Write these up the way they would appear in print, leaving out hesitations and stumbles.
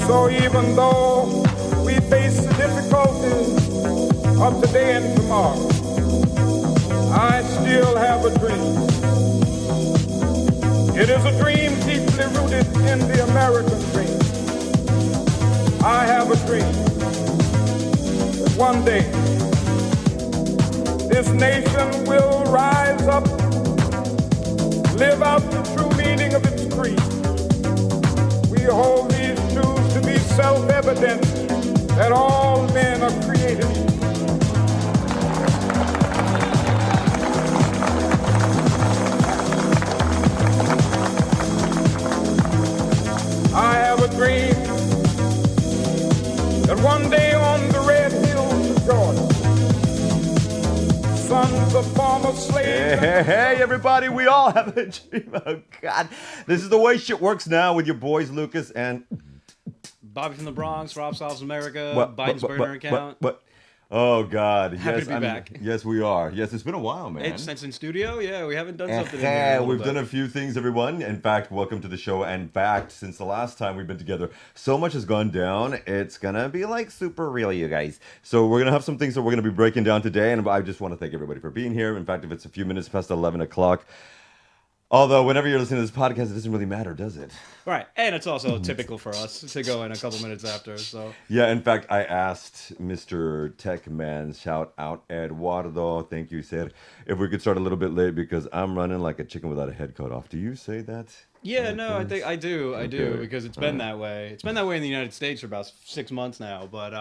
So even though we face the difficulties of today and tomorrow, I still have a dream. It is a dream deeply rooted in the American dream. I have a dream that one day this nation will rise up, live out the true meaning of its creed. We hold these truths to be self-evident that all men are created equal. I have a dream that one day on the red hills of Georgia, sons of former slaves. Hey, everybody, we all have a dream. Oh, God. This is the way shit works now with your boys, Lucas and Bobby from the Bronx, Rob Solves America, Biden's burner account. Oh, God. Happy to be back. Yes, we are. Yes, it's been a while, man. It's since in studio? Yeah, we haven't done something in here. We've done a few things, everyone. In fact, welcome to the show. And in fact, since the last time we've been together, so much has gone down. It's going to be like super real, you guys. So we're going to have some things that we're going to be breaking down today. And I just want to thank everybody for being here. In fact, if it's a few minutes past 11 o'clock, although whenever you're listening to this podcast, it doesn't really matter, does it? Right. And it's also typical for us to go in a couple minutes after. So yeah, in fact, I asked Mr. Tech Man, shout out Eduardo, thank you, sir, if we could start a little bit late because I'm running like a chicken without a head cut off. Do you say that? yeah, no, I think I do. I do because it's been that way. It's been that way in the United States for about 6 months now. But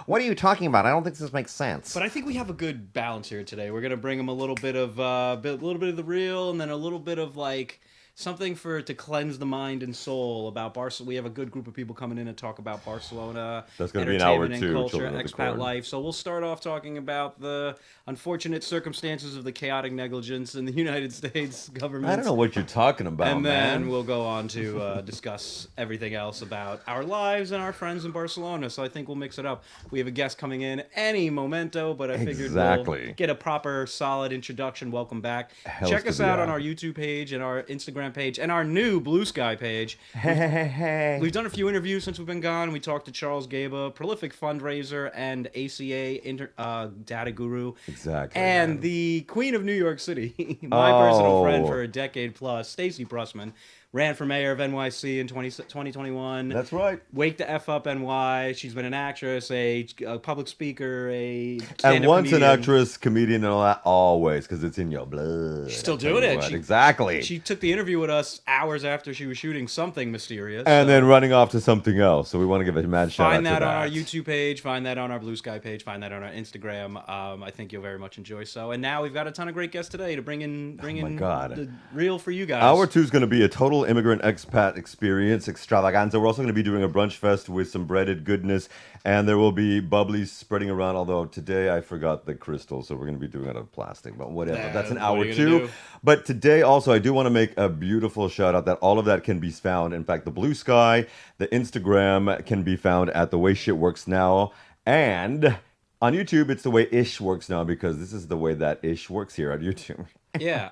what are you talking about? I don't think this makes sense. But I think we have a good balance here today. We're gonna bring them a little bit of the real, and then a little bit of like something to cleanse the mind and soul about Barcelona. We have a good group of people coming in to talk about Barcelona. That's going to be an hour and too. Culture, expat life. So we'll start off talking about the unfortunate circumstances of the chaotic negligence in the United States government. I don't know what you're talking about, and man. then we'll go on to discuss everything else about our lives and our friends in Barcelona. So I think we'll mix it up. We have a guest coming in any momento, but I figured we'll get a proper, solid introduction. Welcome back. Check us out on our YouTube page and our Instagram page and our new Blue Sky page. We've done a few interviews since we've been gone. We talked to Charles Gaba, prolific fundraiser and ACA data guru. Exactly. And the Queen of New York City, my personal friend for a decade plus, Stacey Pressman, ran for mayor of NYC in 2021. That's right. Wake the F Up NY. She's been an actress, a public speaker, and once an actress, comedian, and all that, always, because it's in your blood. She's still doing it. Exactly. She took the interview with us hours after she was shooting something mysterious. And then running off to something else. So we want to give a mad shout out to that. Find that on our YouTube page. Find that on our Blue Sky page. Find that on our Instagram. I think you'll very much enjoy so. And now we've got a ton of great guests today to bring in the real for you guys. Hour 2 is going to be a total immigrant expat experience extravaganza. We're also going to be doing a brunch fest with some breaded goodness, and there will be bubblies spreading around, although today I forgot the crystal, so we're going to be doing it out of plastic, but whatever. That's an hour 2. But today also I do want to make a beautiful shout out that all of that can be found. In fact, the Blue Sky, the Instagram can be found at The Way Shit Works Now, and on YouTube it's The Way Ish Works Now, because this is the way that Ish works here on YouTube. Yeah,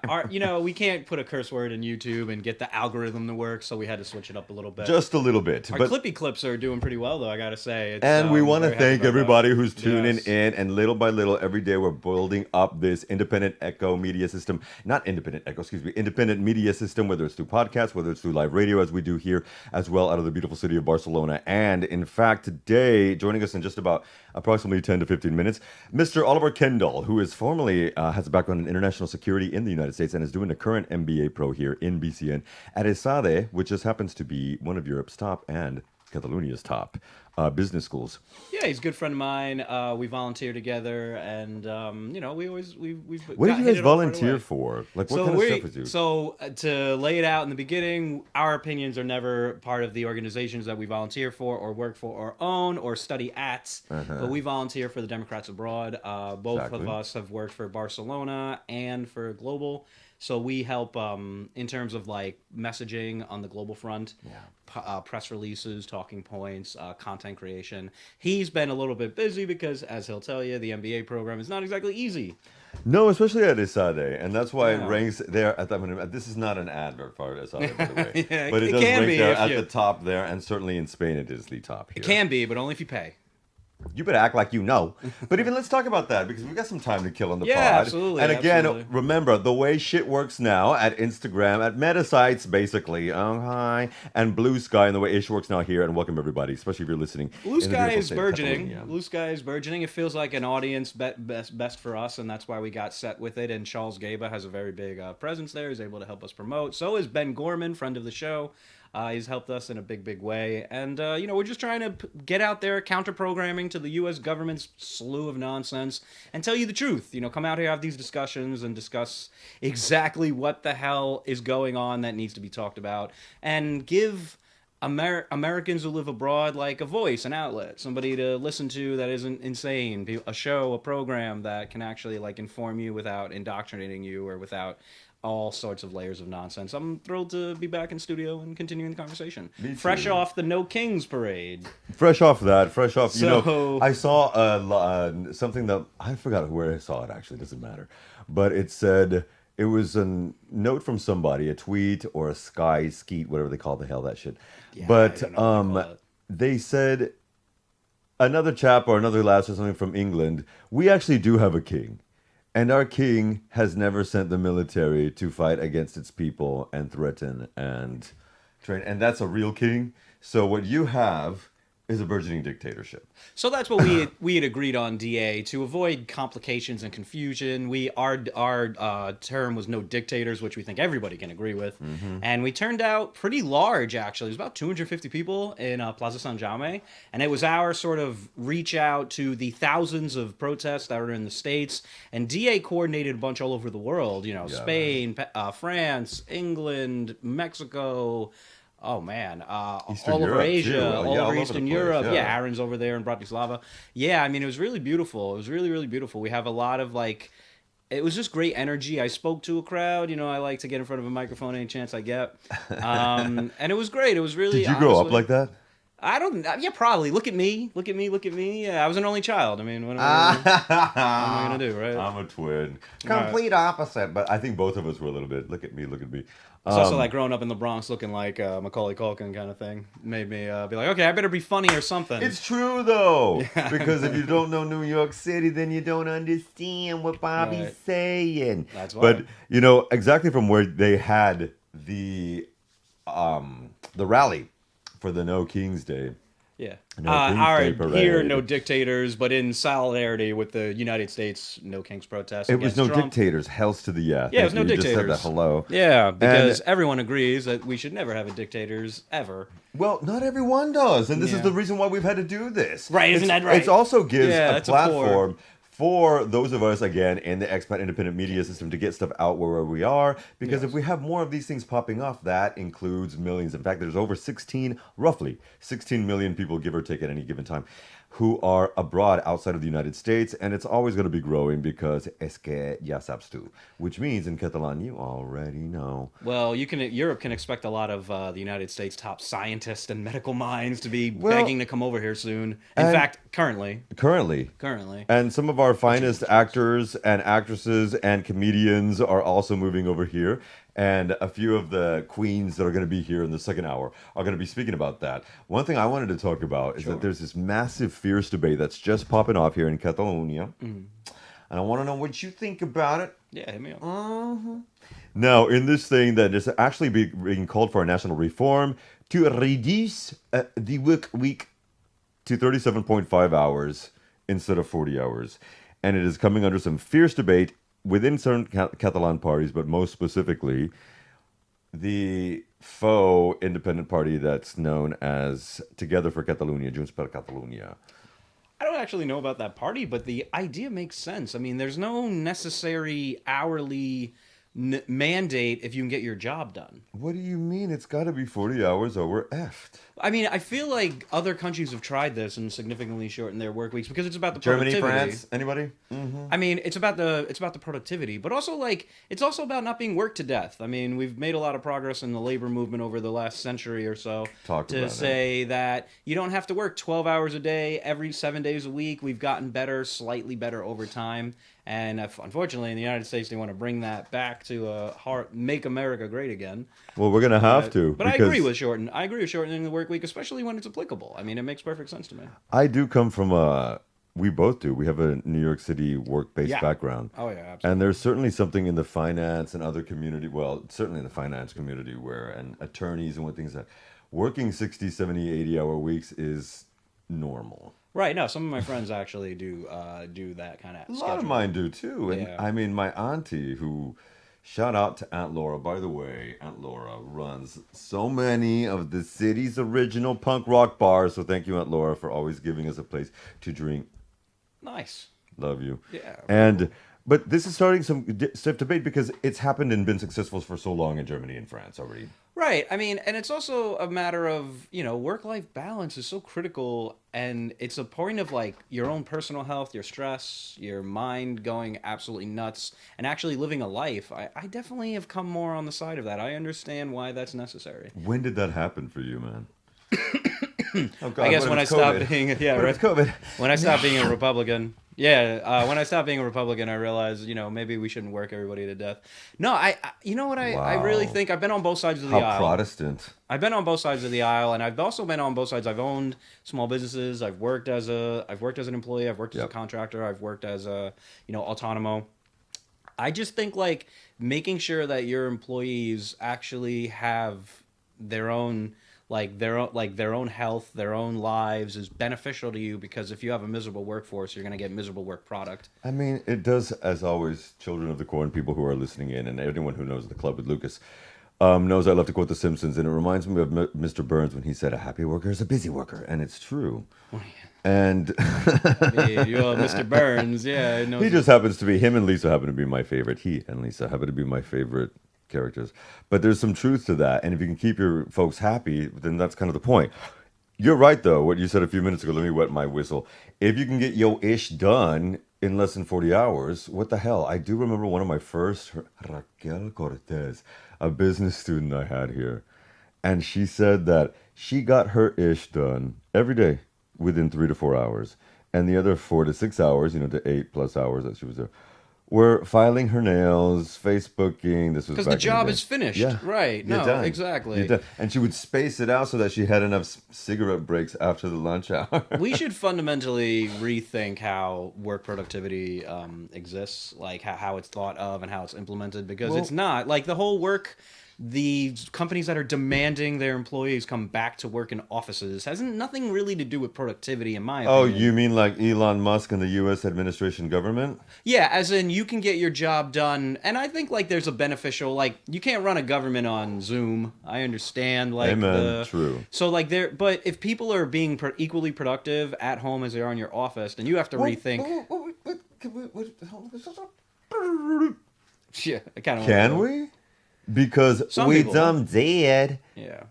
we can't put a curse word in YouTube and get the algorithm to work, so we had to switch it up a little bit. Just a little bit. Our Clippy clips are doing pretty well, though, I gotta say. And we want to thank everybody who's tuning in, and little by little, every day we're building up this independent media system, independent media system, whether it's through podcasts, whether it's through live radio, as we do here, as well, out of the beautiful city of Barcelona. And in fact, today, joining us in just about approximately 10 to 15 minutes, Mr. Oliver Kendall, who is formerly has a background in international security in the United States and is doing a current MBA pro here in BCN at ESADE, which just happens to be one of Europe's top and Catalonia's top business schools. Yeah, he's a good friend of mine. We volunteer together, and we've. What did you guys volunteer for? Like, what kind of stuff is you? So to lay it out in the beginning, our opinions are never part of the organizations that we volunteer for, or work for, or own, or study at. But we volunteer for the Democrats Abroad. Both of us have worked for Barcelona and for Global. So we help in terms of like messaging on the global front, press releases, talking points, content creation. He's been a little bit busy because, as he'll tell you, the MBA program is not exactly easy. No, especially at Esade, and that's why it ranks there at that. This is not an advert for Esade, by the way, Yeah, but it it does can rank be there if at you- the top there, and certainly in Spain it is the top here. It can be, but only if you pay. You better act like you know. But even let's talk about that because we've got some time to kill on the Yeah, pod. absolutely, And again, absolutely. remember the way shit works now at Instagram, at meta sites, basically. Oh, hi. And Blue Sky and the way ish works now here. And welcome everybody, especially if you're listening. Blue in the Sky beautiful is state of burgeoning. Catalonia. Blue Sky is burgeoning. It feels like an audience best for us, and that's why we got set with it. And Charles Gaba has a very big presence there. He's able to help us promote. So is Ben Gorman, friend of the show. He's helped us in a big way. And, we're just trying to get out there, counter-programming to the U.S. government's slew of nonsense and tell you the truth. Come out here, have these discussions, and discuss exactly what the hell is going on that needs to be talked about. And give Americans who live abroad like a voice, an outlet, somebody to listen to that isn't insane, a show, a program that can actually like inform you without indoctrinating you or without all sorts of layers of nonsense. I'm thrilled to be back in studio and continuing the conversation. Fresh off the No Kings parade. Fresh off, So- I saw something that I forgot where I saw it. Actually, doesn't matter. But it said it was a note from somebody, a tweet or a skeet, whatever they call the hell that shit. Yeah, but I don't know what they call it. they said another chap or another lass or something from England. We actually do have a king. And our king has never sent the military to fight against its people and threaten and train. And that's a real king. So what you have is a burgeoning dictatorship. So that's what we had agreed on, DA, to avoid complications and confusion. Our term was no dictators, which we think everybody can agree with, and we turned out pretty large. Actually, it was about 250 people in Plaza San Jaume, and it was our sort of reach out to the thousands of protests that were in the States. And DA coordinated a bunch all over the world. Spain, France, England, Mexico. Oh man, Eastern all over Europe, Asia, too. all Yeah, all over over Eastern the place, Europe. yeah. Yeah, Aaron's over there in Bratislava. Yeah, I mean, it was really beautiful. It was really beautiful. We have a lot of it was just great energy. I spoke to a crowd. I like to get in front of a microphone any chance I get. And it was great. It was really. Did you grow up honestly- like that? I don't. Yeah, probably. Look at me. Yeah, I was an only child. I mean, what am I gonna do, right? I'm a twin. Complete opposite. But I think both of us were a little bit. Look at me. It's also like growing up in the Bronx looking like Macaulay Culkin kind of thing. Made me be like, okay, I better be funny or something. It's true though, because if you don't know New York City, then you don't understand what Bobby's Right. saying. That's why. But exactly from where they had the rally for the No King's Day. Yeah. No King's Day Here, parade. no dictators, but in solidarity with the United States, no King's protest. It was against no Trump. dictators. Hells to the yeah. Yeah, it was Thank no you. You just said dictators. that. Hello. Yeah, because everyone agrees that we should never have a dictators ever. Well, not everyone does, and this is Yeah. the reason why we've had to do this. Right, isn't that right? It also gives Yeah, a that's a platform for those of us, again, in the expat independent media system to get stuff out where we are. Because if we have more of these things popping off, that includes millions. In fact, there's over roughly 16 million people, give or take, at any given time, who are abroad outside of the United States. And it's always going to be growing because es que ya sabes tú, which means in Catalan, you already know. Well, Europe can expect a lot of the United States top scientists and medical minds to be begging to come over here soon. In fact, currently. And some of our finest actors and actresses and comedians are also moving over here. And a few of the queens that are going to be here in the second hour are going to be speaking about that. One thing I wanted to talk about is that there's this massive fierce debate that's just popping off here in Catalonia. And I want to know what you think about it. Yeah, hit me up. Now, in this thing that is actually being called for a national reform to reduce the work week to 37.5 hours instead of 40 hours. And it is coming under some fierce debate within certain Catalan parties, but most specifically, the faux independent party that's known as Together for Catalunya, Junts per Catalunya. I don't actually know about that party, but the idea makes sense. I mean, there's no necessary hourly mandate if you can get your job done. What do you mean? It's got to be 40 hours or we're effed. I mean, I feel like other countries have tried this and significantly shortened their work weeks because it's about the Germany, productivity. France, anybody? I mean, it's about the productivity, but also like it's also about not being worked to death. I mean, we've made a lot of progress in the labor movement over the last century or so to say that you don't have to work 12 hours a day every 7 days a week. We've gotten better, slightly better over time. And unfortunately, in the United States, they want to bring that back to make America great again. Well, we're gonna have to. But I agree with shortening the work week, especially when it's applicable. I mean, it makes perfect sense to me. I do come from we both do. We have a New York City work-based background. Oh, yeah, absolutely. And there's certainly something in the finance and other community, well, certainly in the finance community and attorneys and what things that working 60, 70, 80-hour weeks is normal. Right. No, some of my friends actually do that kind of schedule. A lot of mine do too. And I mean, my auntie who, shout out to Aunt Laura. By the way, Aunt Laura runs so many of the city's original punk rock bars. So thank you, Aunt Laura, for always giving us a place to drink. Nice. Love you. Yeah. But this is starting some stiff debate because it's happened and been successful for so long in Germany and France already. Right. I mean, and it's also a matter of, work-life balance is so critical, and it's a point of, like, your own personal health, your stress, your mind going absolutely nuts, and actually living a life. I definitely have come more on the side of that. I understand why that's necessary. When did that happen for you, man? Oh, God, I guess when I stopped being... Yeah, right. COVID. When I stopped being a Republican... Yeah, when I stopped being a Republican, I realized, maybe we shouldn't work everybody to death. No, you know what I really think? I've been on both sides of the aisle. How Protestant. I've been on both sides of the aisle, and I've also been on both sides. I've owned small businesses. I've worked as an employee. I've worked as a contractor. I've worked as a, autonomo. I just think, like, making sure that your employees actually have their own... their own health, their own lives is beneficial to you, because if you have a miserable workforce, you're going to get miserable work product. I mean, it does, as always, children of the corn, people who are listening in, and anyone who knows the Club with Lucas, knows I love to quote The Simpsons, and it reminds me of Mr. Burns when he said, a happy worker is a busy worker, and it's true. Oh, yeah. And Mr. Burns, yeah. He just happens to be, him and Lisa happen to be my favorite. He and Lisa happen to be my favorite characters, but there's some truth to that, and if you can keep your folks happy, then that's kind of the point. You're right, though, what you said a few minutes ago. Let me wet my whistle. If you can get your ish done in less than 40 hours, what the hell? I do remember one of my first, Raquel Cortez, a business student I had here, and she said that she got her ish done every day within 3 to 4 hours, and the other 4 to 6 hours, to 8+ hours that she was there, were filing her nails, Facebooking. This was because the job is finished. Yeah. Right. You're done. Exactly. You're done. And she would space it out so that she had enough cigarette breaks after the lunch hour. We should fundamentally rethink how work productivity exists, like how it's thought of and how it's implemented, because it's not like the whole work. The companies that are demanding their employees come back to work in offices has nothing really to do with productivity, in my opinion. Oh, you mean like Elon Musk and the U.S. administration government? Yeah, as in you can get your job done, and I think like there's a beneficial, like you can't run a government on Zoom. I understand, like Amen. True. So like but if people are being equally productive at home as they are in your office, then you have to rethink. Yeah, I kind of. Can we? Because we done dead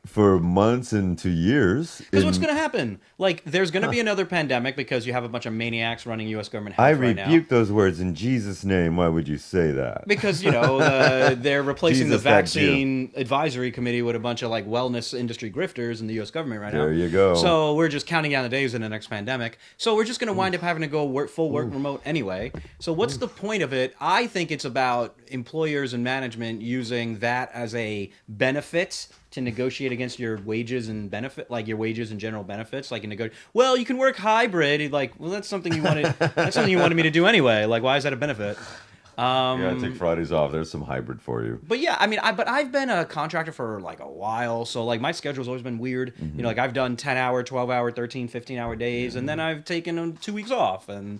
for months and to years. Because what's going to happen? Like, there's going to be another pandemic because you have a bunch of maniacs running U.S. government health right now. I rebuke those words in Jesus' name. Why would you say that? Because, they're replacing the vaccine advisory committee with a bunch of, like, wellness industry grifters in the U.S. government right now. There you go. So we're just counting down the days in the next pandemic. So we're just going to wind up having to go full work remote anyway. So what's the point of it? I think it's about employers and management using that as a benefit to negotiate against your wages and benefit, like your wages and general benefits, like well, you can work hybrid. Like, well, that's something you wanted. That's something you wanted me to do anyway. Like, why is that a benefit? Yeah, take Fridays off. There's some hybrid for you. But yeah, I mean, I've been a contractor for like a while, so like my schedule's always been weird. Mm-hmm. Like I've done 10-hour, 12-hour, 13, 15-hour days, and then I've taken 2 weeks off, and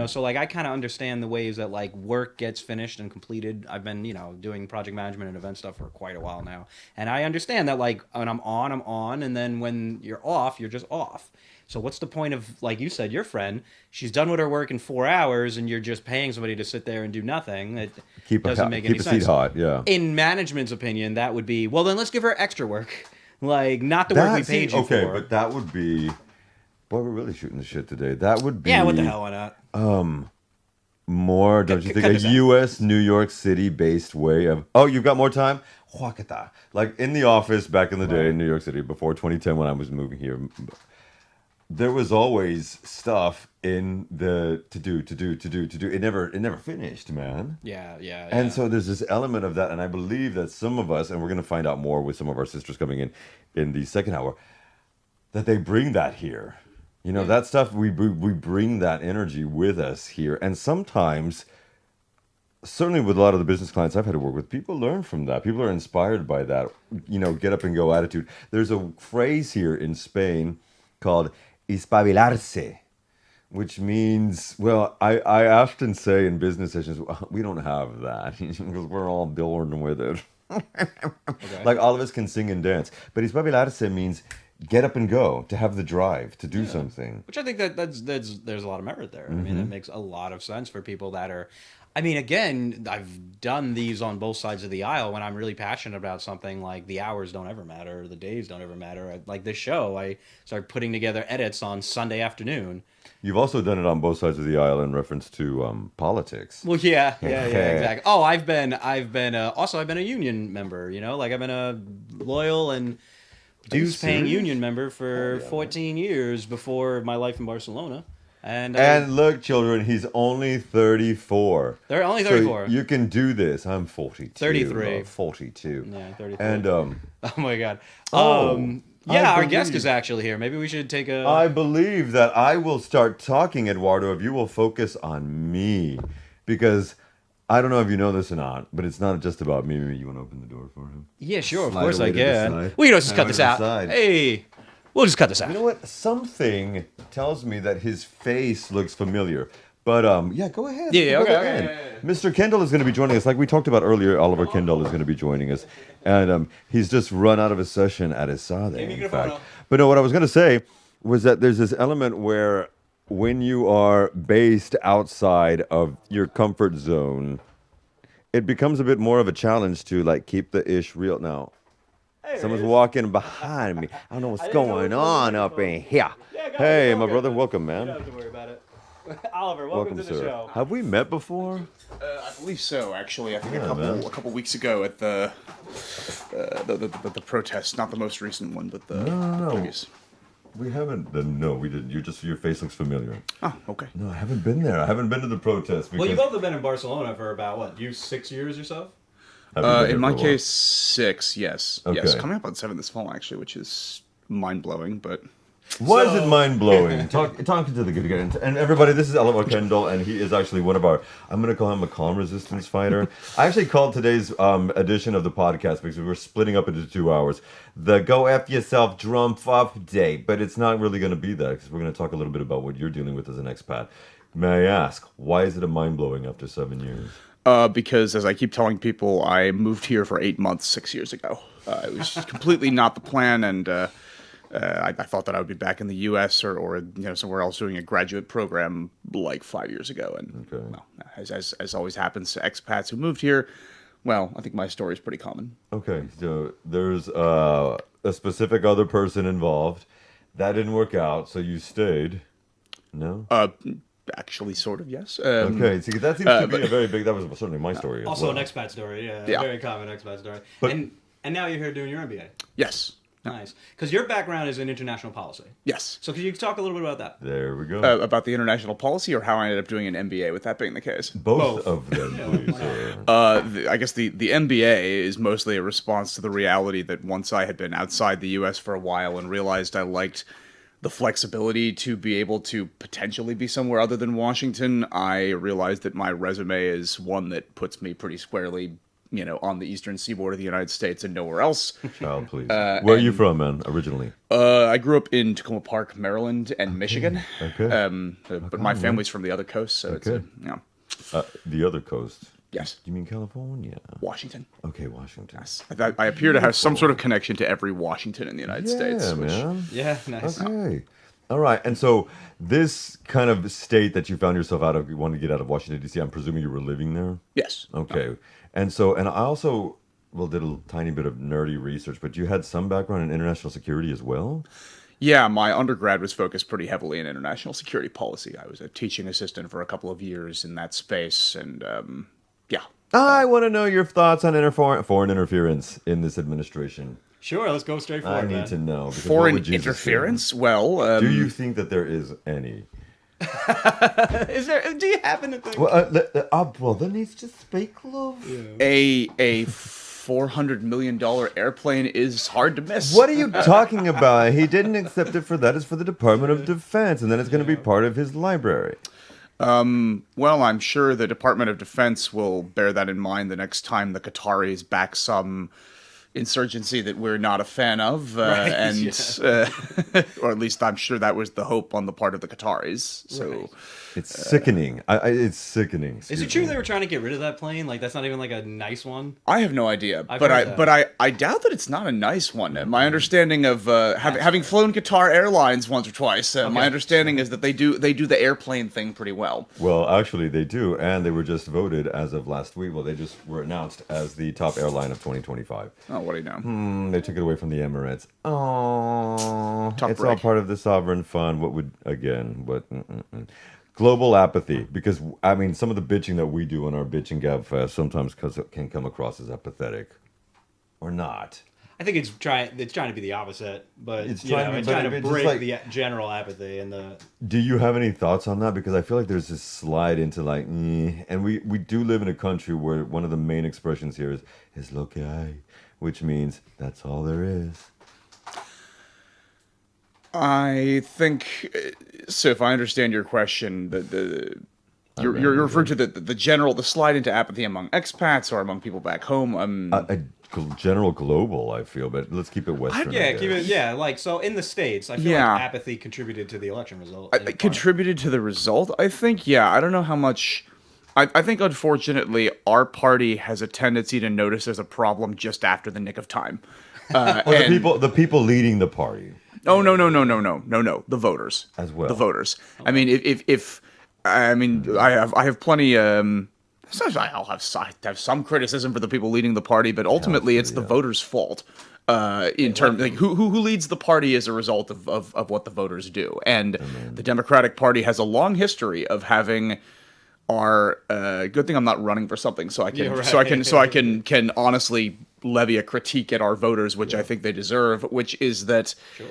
so like I kind of understand the ways that like work gets finished and completed. I've been doing project management and event stuff for quite a while now, and I understand that like when I'm on, and then when you're off, you're just off. So what's the point of, like you said, your friend, she's done with her work in 4 hours, and you're just paying somebody to sit there and do nothing. nothing. It Keep doesn't make keep any a sense. seat hot, yeah. In management's opinion, that would be, well, then let's give her extra work. Like, not the work we paid you for. Okay, but that would be... Boy, we're really shooting the shit today. That would be... Yeah, what the hell, why not? More, don't you think, a U.S. New York City-based way of... Oh, you've got more time? Huakata. Like, in the office back in the day in New York City, before 2010 when I was moving here, there was always stuff in the to do. It never finished, man. Yeah. And so there's this element of that, and I believe that some of us, and we're going to find out more with some of our sisters coming in the second hour, that they bring that here. You know, that stuff, we bring that energy with us here. And sometimes, certainly with a lot of the business clients I've had to work with, people learn from that. People are inspired by that, you know, get up and go attitude. There's a phrase here in Spain called espabilarse, which means, well, I often say in business sessions, we don't have that because we're all born with it. Okay. Like all of us can sing and dance. But espabilarse means get up and go, to have the drive, to do something. Which I think there's a lot of merit there. I mean, it makes a lot of sense for people that are... I mean, again, I've done these on both sides of the aisle when I'm really passionate about something. Like, the hours don't ever matter, the days don't ever matter. Like this show, I started putting together edits on Sunday afternoon. You've also done it on both sides of the aisle in reference to politics. Well, yeah, exactly. Oh, I've been a union member, you know? Like, I've been a loyal and dues-paying union member for 14 years before my life in Barcelona. And look, children, he's only 34. They're only 34. So you can do this. I'm 42. 33. 42. Yeah, 33. And oh my God. Our guest is actually here. Maybe we should take a... I believe that I will start talking, Eduardo, if you will focus on me. Because I don't know if you know this or not, but it's not just about me. Maybe you want to open the door for him? Yeah, sure. Slide of course away I to the can. side. We can just cut this out. Hey, we'll just cut this out. You know what? Something tells me that his face looks familiar. But, yeah, go ahead. Yeah, okay. Mr. Kendall is going to be joining us. Like we talked about earlier, Oliver Kendall is going to be joining us. And he's just run out of a session at ESADE, in fact. But no, what I was going to say was that there's this element where when you are based outside of your comfort zone, it becomes a bit more of a challenge to, like, keep the ish real. Now, someone's walking behind me. I don't know what's going on up in here. Hey, my brother, welcome, man. You don't have to worry about it. Oliver, welcome to the show. Have we met before? I believe so, actually. I think a couple weeks ago at the protest, not the most recent one, but the previous. We haven't. No, we didn't. Your face looks familiar. Oh, okay. No, I haven't been there. I haven't been to the protest. Well, you both have been in Barcelona for about, what, 6 years or so? In my case, 6, yes. Okay. Yes, coming up on 7 this fall, actually, which is mind-blowing, but... Why is it mind-blowing? Talking to the good guy. And everybody, this is Oliver Kendall, and he is actually one of our, I'm going to call him a calm resistance fighter. I actually called today's edition of the podcast, because we were splitting up into 2 hours, the Go F Yourself Drum Off Day. But it's not really going to be that, because we're going to talk a little bit about what you're dealing with as an expat. May I ask, why is it a mind-blowing after 7 years? Because, as I keep telling people, I moved here for 8 months 6 years ago. It was completely not the plan, and... I thought that I would be back in the U.S. or somewhere else doing a graduate program like 5 years ago. And well, as always happens to expats who moved here, well, I think my story is pretty common. Okay, so there's a specific other person involved. That didn't work out, so you stayed. No? Actually, sort of, yes. Okay, see, that seems to be a very big... That was certainly my story also as well. an expat story, yeah. Very common expat story. But, and now you're here doing your MBA. Yes. Nice. Because your background is in international policy. Yes. So could you talk a little bit about that? There we go. About the international policy or how I ended up doing an MBA, with that being the case? Both of them, please. I guess the MBA is mostly a response to the reality that once I had been outside the U.S. for a while and realized I liked the flexibility to be able to potentially be somewhere other than Washington, I realized that my resume is one that puts me pretty squarely on the eastern seaboard of the United States and nowhere else. Child, please. Where are you from, man, originally? I grew up in Tacoma Park, Maryland, and Michigan. Okay. But my family's from the other coast, so it's the other coast? Yes. You mean California? Washington. Okay, Washington. Yes. I appear to have some sort of connection to every Washington in the United States. Man. Yeah, nice. Okay. All right. And so this kind of state that you found yourself out of, you wanted to get out of Washington, D.C., I'm presuming you were living there? Yes. Okay. And so, and I also, did a tiny bit of nerdy research, but you had some background in international security as well? Yeah, my undergrad was focused pretty heavily in international security policy. I was a teaching assistant for a couple of years in that space, and yeah. I want to know your thoughts on foreign interference in this administration. Sure, let's go straight for it. I need to know. Because Foreign interference? Well, do you think that there is any? Is there? Do you happen to think? Our brother needs to speak, love. Yeah. A $400 million airplane is hard to miss. What are you talking about? He didn't accept it for that. It's for the Department of Defense, and then it's going to be part of his library. Well, I'm sure the Department of Defense will bear that in mind the next time the Qataris back some insurgency that we're not a fan of, or at least I'm sure that was the hope on the part of the Qataris. So. Right. It's sickening. It's sickening. Is it true they were trying to get rid of that plane? Like, that's not even like a nice one? I have no idea, but I doubt that it's not a nice one. My understanding of having flown Qatar Airlines once or twice, my understanding is that they do the airplane thing pretty well. Well, actually, they do, and they were just voted as of last week. Well, they just were announced as the top airline of 2025. Oh, what do you know? They took it away from the Emirates. Oh, it's break. all part of the sovereign fund. What would again? What? Global apathy, because I mean, some of the bitching that we do on our Bitch and Gab Fest sometimes can come across as apathetic, or not. I think it's trying to be the opposite, but It's it's trying trying to to break like, the general apathy and the. Do you have any thoughts on that? Because I feel like there's this slide into like, and we do live in a country where one of the main expressions here is lo que hay, which means that's all there is. I think so. If I understand your question, you're referring to the slide into apathy among expats or among people back home. General global, I feel, but let's keep it Western. Like so in the States, I feel like apathy contributed to the election result. Contributed to the result, I think. Yeah, I don't know how much. I think unfortunately our party has a tendency to notice there's a problem just after the nick of time. The people leading the party. Oh no! The voters as well. The voters. Okay. I mean, if I have plenty. I'll have some criticism for the people leading the party, but ultimately it's the voters' fault. In terms like who leads the party as a result of what the voters do, and the Democratic Party has a long history of having our. Good thing I'm not running for something, so I can honestly levy a critique at our voters, which I think they deserve, which is that. Sure.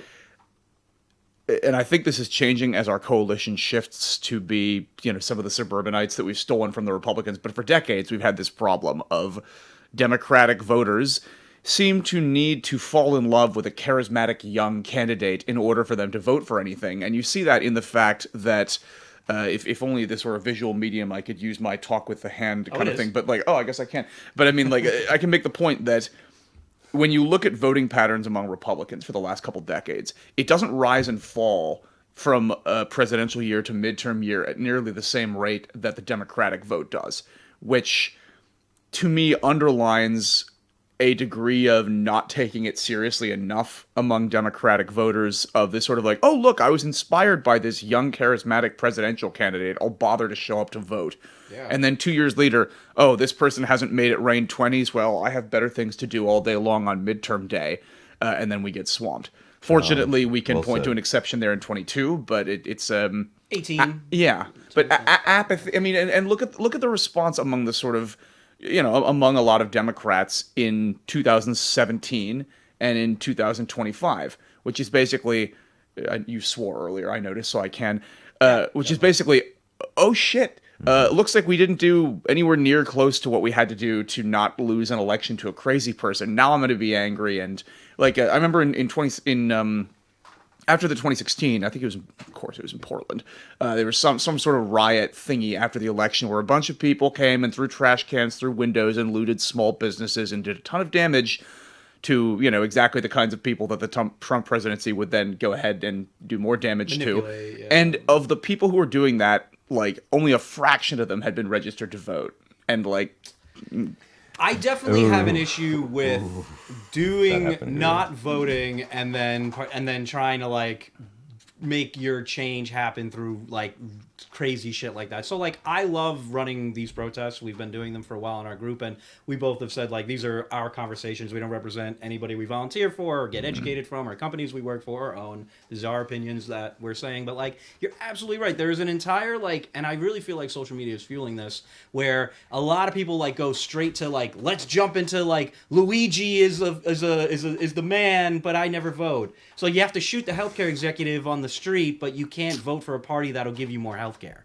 And I think this is changing as our coalition shifts to be, some of the suburbanites that we've stolen from the Republicans. But for decades, we've had this problem of Democratic voters seem to need to fall in love with a charismatic young candidate in order for them to vote for anything. And you see that in the fact that if only this were a visual medium, I could use my talk with the hand kind of thing. But I guess I can't. But I mean, I can make the point that when you look at voting patterns among Republicans for the last couple decades, it doesn't rise and fall from a presidential year to midterm year at nearly the same rate that the Democratic vote does, which to me underlines a degree of not taking it seriously enough among Democratic voters of this sort of oh, look, I was inspired by this young, charismatic presidential candidate. I'll bother to show up to vote. Yeah. And then 2 years later, oh, this person hasn't made it rain 20s. Well, I have better things to do all day long on midterm day. And then we get swamped. Fortunately, we can point to an exception there in 22, but it's 18. Yeah. But apathy, I mean, and look at the response among the sort of among a lot of Democrats in 2017 and in 2025, which is basically, you swore earlier, I noticed, so I can, which is basically, oh shit, looks like we didn't do anywhere near close to what we had to do to not lose an election to a crazy person. Now I'm going to be angry. And I remember after the 2016, I think it was in Portland, there was some sort of riot thingy after the election where a bunch of people came and threw trash cans through windows and looted small businesses and did a ton of damage to, exactly the kinds of people that the Trump presidency would then go ahead and do more damage to. Yeah. And of the people who were doing that, only a fraction of them had been registered to vote. And I definitely have an issue with doing not voting and then trying to make your change happen through like crazy shit like that. So like I love running these protests. We've been doing them for a while in our group, and we both have said like these are our conversations. We don't represent anybody we volunteer for or get educated from or companies we work for or own. These are our opinions that we're saying. But like you're absolutely right. There's an entire like, and I really feel like social media is fueling this, where a lot of people like go straight to like, let's jump into like Luigi is the man, but I never vote. So you have to shoot the healthcare executive on the street, but you can't vote for a party that'll give you more healthcare.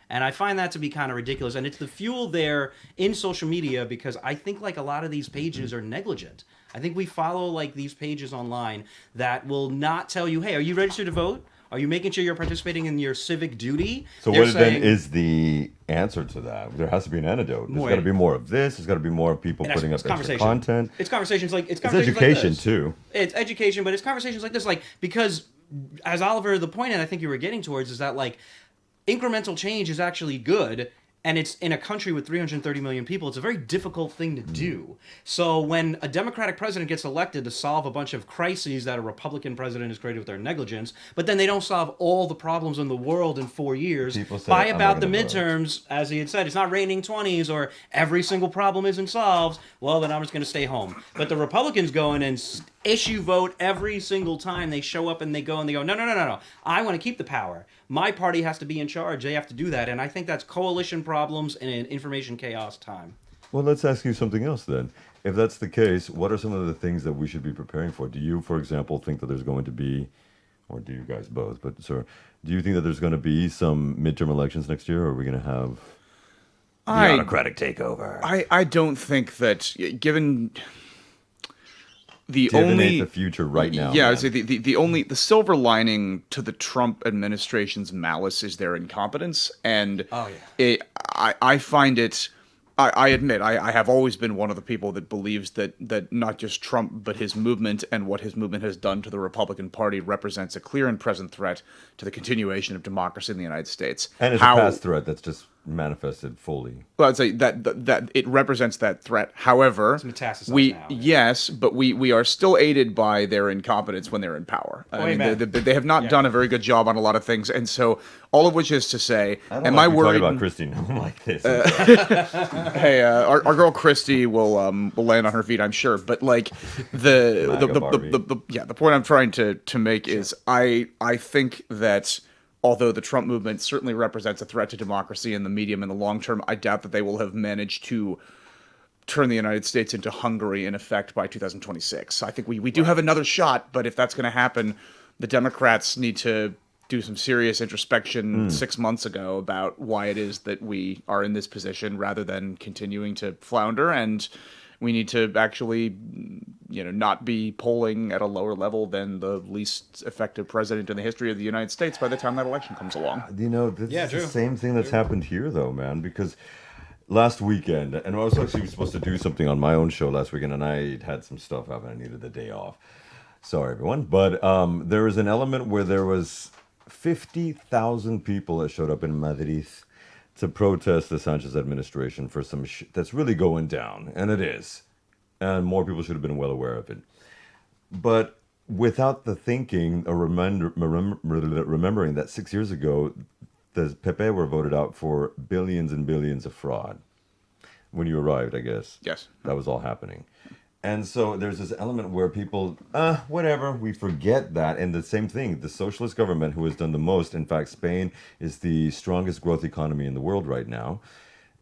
And I find that to be kind of ridiculous. And it's the fuel there in social media because I think like a lot of these pages are negligent. I think we follow like these pages online that will not tell you, hey, are you registered to vote? Are you making sure you're participating in your civic duty? So what then is the answer to that? There has to be an antidote. There's got to be more of this. There's got to be more people putting up extra content. It's conversations like it's education like too. It's education, but it's conversations like this, like because as Oliver, the point, and I think you were getting towards is that like incremental change is actually good. And it's in a country with 330 million people. It's a very difficult thing to do. So when a Democratic president gets elected to solve a bunch of crises that a Republican president has created with their negligence, but then they don't solve all the problems in the world in 4 years, by about the midterms, as he had said, it's not raining 20s or every single problem isn't solved, well, then I'm just going to stay home. But the Republicans go in and issue vote every single time they show up and they go, no. I want to keep the power. My party has to be in charge. They have to do that. And I think that's coalition problems in an information chaos time. Well, let's ask you something else then. If that's the case, what are some of the things that we should be preparing for? Do you, for example, think that there's going to be, or do you guys both, but sir, do you think that there's going to be some midterm elections next year, or are we going to have the autocratic takeover? I don't think that, given the future right now. Yeah, the silver lining to the Trump administration's malice is their incompetence, and I find it. I admit I have always been one of the people that believes that not just Trump but his movement and what his movement has done to the Republican Party represents a clear and present threat to the continuation of democracy in the United States. And it's a past threat that's just manifested fully. Well, I'd say that it represents that threat. However, it's metastasized but we are still aided by their incompetence when they're in power. I mean, they have not done a very good job on a lot of things, and so all of which is to say, am I worried? Talk about Christy like this. Hey, our girl Christy will land on her feet, I'm sure. But like the point I'm trying to make is I think that although the Trump movement certainly represents a threat to democracy in the medium and the long term, I doubt that they will have managed to turn the United States into Hungary in effect by 2026. I think we do have another shot, but if that's going to happen, the Democrats need to do some serious introspection 6 months ago about why it is that we are in this position rather than continuing to flounder, and we need to actually, not be polling at a lower level than the least effective president in the history of the United States by the time that election comes along. This is the same thing that's happened here, though, man, because last weekend, and I was actually supposed to do something on my own show last weekend, and I had some stuff happen. I needed the day off. Sorry, everyone. But there was an element where there was 50,000 people that showed up in Madrid to protest the Sanchez administration for some shit that's really going down, and it is. And more people should have been well aware of it. But without the thinking or remembering that 6 years ago, the Pepe were voted out for billions and billions of fraud. When you arrived, I guess. Yes. That was all happening. And so there's this element where people, whatever, we forget that. And the same thing, the socialist government who has done the most, in fact, Spain is the strongest growth economy in the world right now,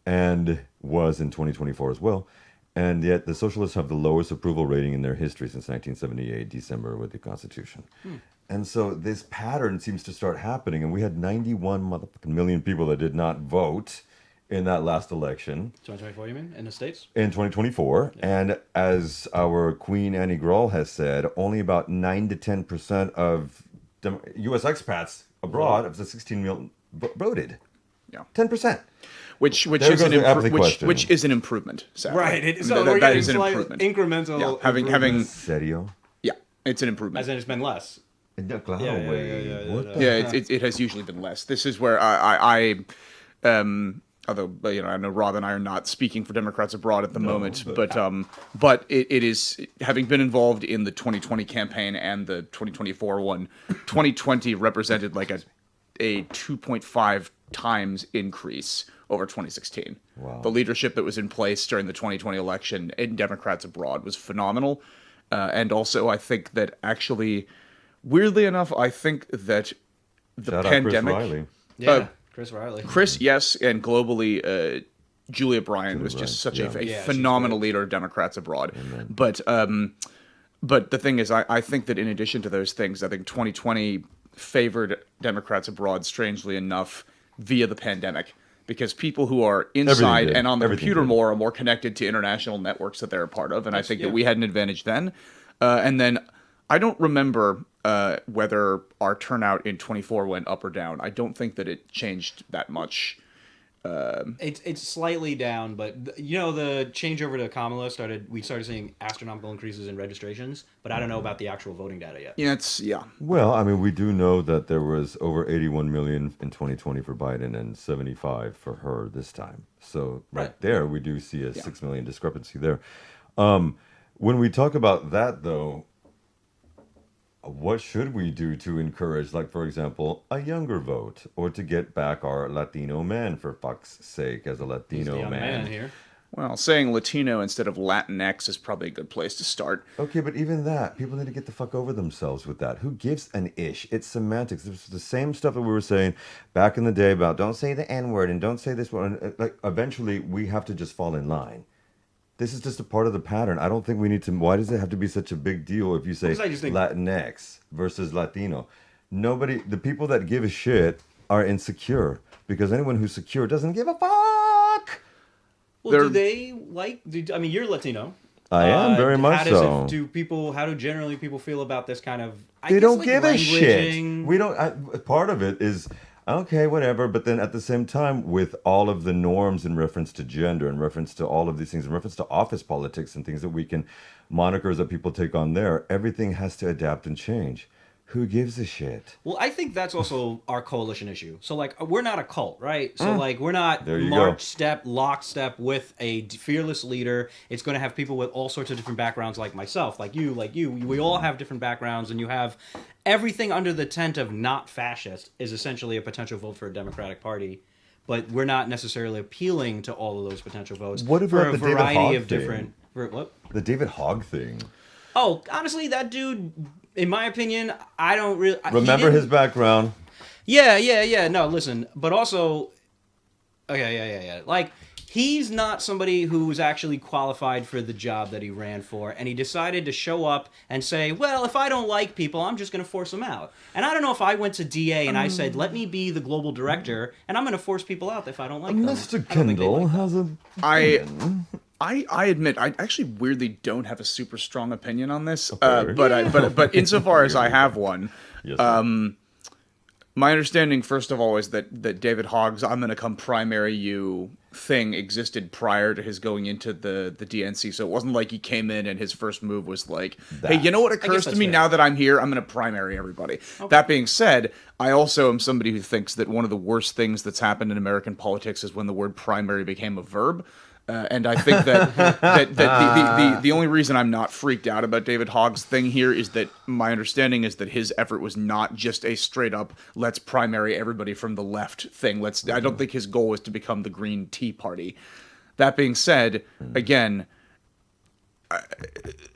and was in 2024 as well. And yet the socialists have the lowest approval rating in their history since 1978, December, with the Constitution. And so this pattern seems to start happening. And we had 91 million people that did not vote in that last election. 2024, you mean? In the States? In 2024. Yeah. And as our Queen Annie Grall has said, only about 9 to 10% of U.S. expats abroad of the 16 million voted. Yeah. 10%. Which is an improvement. Sadly. Right. That is an improvement. Incremental. Yeah. Having serio? Yeah, it's an improvement. As in, it's been less. It has usually been less. This is where although I know Rob and I are not speaking for Democrats abroad at the moment, but it is, having been involved in the 2020 campaign and the 2024 one, 2020 represented like a 2.5 times increase over 2016. Wow. The leadership that was in place during the 2020 election in Democrats abroad was phenomenal. And also, I think that actually, weirdly enough, I think that the Shout pandemic... out Chris Riley. Yeah, Chris Riley. Chris, yes, and globally, Julia Bryan was just such a phenomenal leader of Democrats abroad. But the thing is, I think that in addition to those things, I think 2020 favored Democrats abroad, strangely enough, via the pandemic. Because people who are inside and on the computer more are more connected to international networks that they're a part of. And I think that we had an advantage then. And then I don't remember whether our turnout in 24 went up or down. I don't think that it changed that much. It's slightly down, but the changeover to Kamala we started seeing astronomical increases in registrations, but I don't know about the actual voting data yet. Well, I mean, we do know that there was over 81 million in 2020 for Biden and 75 for her this time. So right there, we do see a 6 million discrepancy there. When we talk about that, though, what should we do to encourage, like, for example, a younger vote, or to get back our Latino men, for fuck's sake, as a Latino man here? Well, saying Latino instead of Latinx is probably a good place to start. Okay, but even that, people need to get the fuck over themselves with that. Who gives an ish? It's semantics. It's the same stuff that we were saying back in the day about don't say the N-word and don't say this one. Like, eventually, we have to just fall in line. This is just a part of the pattern. I don't think we need to... Why does it have to be such a big deal if you say Latinx versus Latino? The people that give a shit are insecure, because anyone who's secure doesn't give a fuck. Well, do they I mean, you're Latino. I am, very much so. How do generally people feel about this kind of... They don't give a shit. We don't... part of it is... Okay, whatever. But then at the same time, with all of the norms in reference to gender, in reference to all of these things, in reference to office politics and things that we can, monikers that people take on there, everything has to adapt and change. Who gives a shit? Well, I think that's also our coalition issue. So, like, we're not a cult, right? So, like, we're not lockstep with a fearless leader. It's going to have people with all sorts of different backgrounds, like myself, like you. We all have different backgrounds, and you have everything under the tent of not fascist is essentially a potential vote for a Democratic Party. But we're not necessarily appealing to all of those potential votes. What about for a the variety David Hogg of different... What? The David Hogg thing. Oh, honestly, that dude... In my opinion, I don't really... Remember his background? Yeah. No, listen. But also... Okay, yeah. Like, he's not somebody who was actually qualified for the job that he ran for. And he decided to show up and say, well, if I don't like people, I'm just going to force them out. And I don't know if I went to DA and I said, let me be the global director, and I'm going to force people out if I don't like them. Mr. Kendall has a... I admit, I actually weirdly don't have a super strong opinion on this, but insofar as I have one, my understanding, first of all, is that David Hogg's "I'm going to come primary you" thing existed prior to his going into the DNC, so it wasn't like he came in and his first move was like, hey, you know what occurs to me fair. Now that I'm here, I'm going to primary everybody. Okay. That being said, I also am somebody who thinks that one of the worst things that's happened in American politics is when the word primary became a verb. And I think that the only reason I'm not freaked out about David Hogg's thing here is that my understanding is that his effort was not just a straight up let's primary everybody from the left thing. I don't think his goal was to become the Green Tea Party. That being said, again,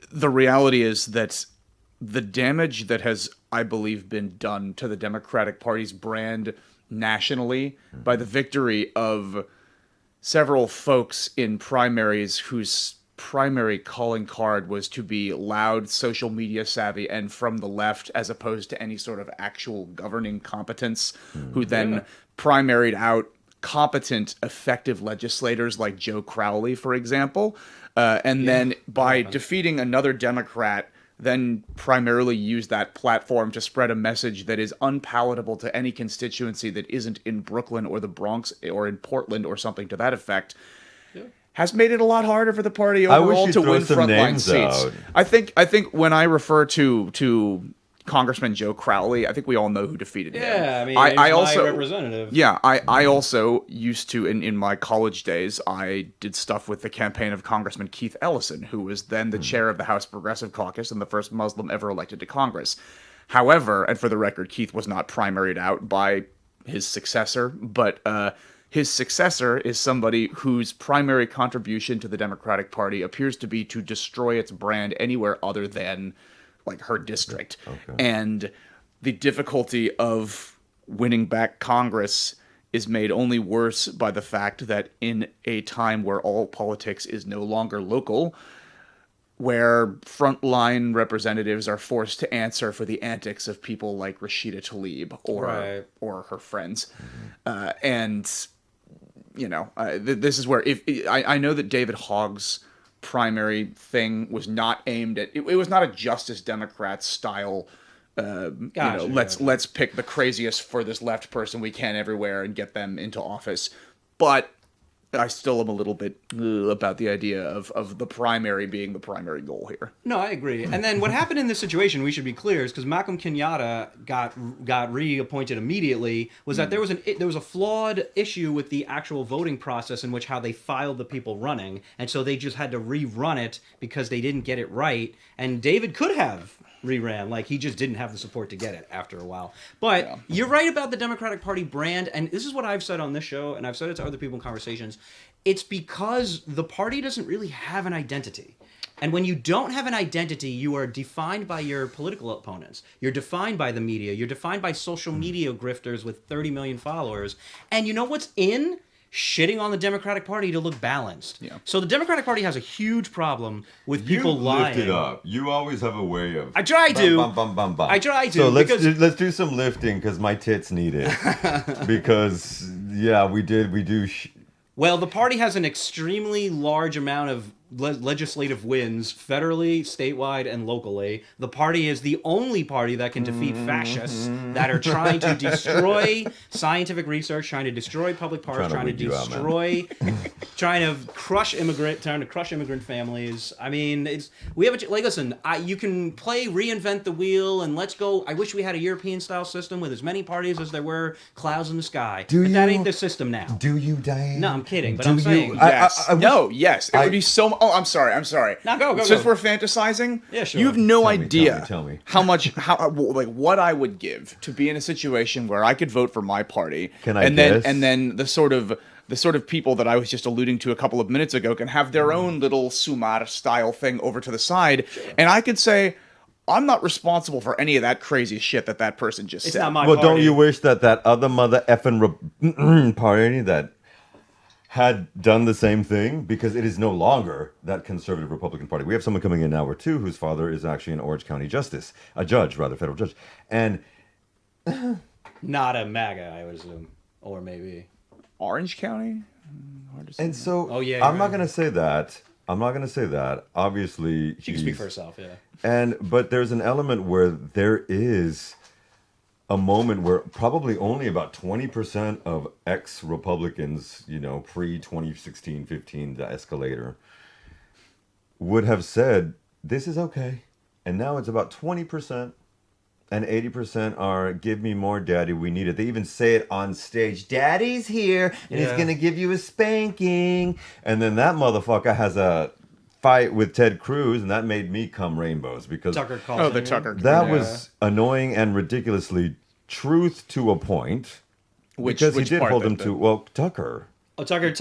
the reality is that the damage that has, I believe, been done to the Democratic Party's brand nationally by the victory of several folks in primaries whose primary calling card was to be loud, social media savvy, and from the left, as opposed to any sort of actual governing competence, who then primaried out competent, effective legislators like Joe Crowley, for example, and then by defeating another Democrat, then primarily use that platform to spread a message that is unpalatable to any constituency that isn't in Brooklyn or the Bronx or in Portland or something to that effect, has made it a lot harder for the party overall to win frontline seats. I think when I refer to Congressman Joe Crowley. I think we all know who defeated him. Yeah, I mean, I he's also my representative. Yeah, I also used to in my college days. I did stuff with the campaign of Congressman Keith Ellison, who was then the chair of the House Progressive Caucus and the first Muslim ever elected to Congress. However, and for the record, Keith was not primaried out by his successor, but his successor is somebody whose primary contribution to the Democratic Party appears to be to destroy its brand anywhere other than like her district. Okay. And the difficulty of winning back Congress is made only worse by the fact that in a time where all politics is no longer local, where frontline representatives are forced to answer for the antics of people like Rashida Tlaib or her friends. And, you know, this is where I know that David Hogg's primary thing was not aimed at it was not a Justice Democrat style let's pick the craziest furthest left person we can everywhere and get them into office, but I still am a little bit about the idea of the primary being the primary goal here. No, I agree. And then what happened in this situation, we should be clear, is because Malcolm Kenyatta got reappointed immediately, was that there was a flawed issue with the actual voting process in which how they filed the people running, and so they just had to rerun it because they didn't get it right. And David could have reran, like he just didn't have the support to get it after a while. But you're right about the Democratic Party brand, and this is what I've said on this show, and I've said it to other people in conversations. It's because the party doesn't really have an identity. And when you don't have an identity, you are defined by your political opponents. You're defined by the media. You're defined by social media grifters with 30 million followers. And you know what's in? Shitting on the Democratic Party to look balanced. Yeah. So the Democratic Party has a huge problem with people lying. You lift it up. You always have a way of. I try to. I try to. So let's do some lifting because my tits need it. Because we do. Well, the party has an extremely large amount of legislative wins federally, statewide, and locally. The party is the only party that can defeat fascists that are trying to destroy scientific research, trying to destroy public parks, trying to crush immigrant families. I mean, listen, you can play reinvent the wheel and let's go. I wish we had a European style system with as many parties as there were clouds in the sky. But that ain't the system now. Do you, Diane? No, I'm kidding, but I'm saying yes. Yes. It would be so. Oh, I'm sorry. Now go. Since we're fantasizing, yeah, sure. You have no idea tell me. how what I would give to be in a situation where I could vote for my party. Can I guess? Then the sort of people that I was just alluding to a couple of minutes ago can have their own little Sumar style thing over to the side, and I could say, I'm not responsible for any of that crazy shit that person just said. Not my party. Don't you wish that other mother effing party that had done the same thing, because it is no longer that conservative Republican Party. We have someone coming in now or two whose father is actually an Orange County federal judge. And not a MAGA, I would assume. Or maybe. Orange County? Hard to say. And so, I'm not going to say that. Obviously, she can speak for herself, yeah. But there's an element where there is a moment where probably only about 20% of ex-Republicans, pre-2016-15, the escalator, would have said, this is okay. And now it's about 20%, and 80% are, give me more, Daddy, we need it. They even say it on stage, Daddy's here, and he's going to give you a spanking. And then that motherfucker has a fight with Ted Cruz, and that made me come rainbows, because Tucker Carlson. That was annoying and ridiculously truth to a point, because he did hold him to Tucker. Tucker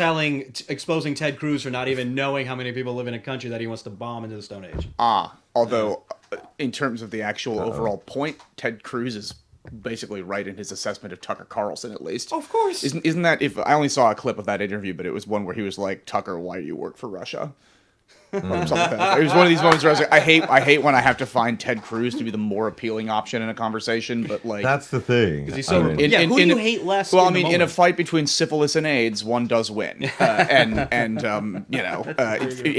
exposing Ted Cruz for not even knowing how many people live in a country that he wants to bomb into the Stone Age. Although in terms of the actual overall point, Ted Cruz is basically right in his assessment of Tucker Carlson, at least. Of course. Isn't that, if I only saw a clip of that interview, but it was one where he was like, Tucker, why do you work for Russia? Or something like that. It was one of these moments where I was like, I hate when I have to find Ted Cruz to be the more appealing option in a conversation, but like, that's the thing. Because he's so who do you hate less? Well, in a fight between syphilis and AIDS, one does win. In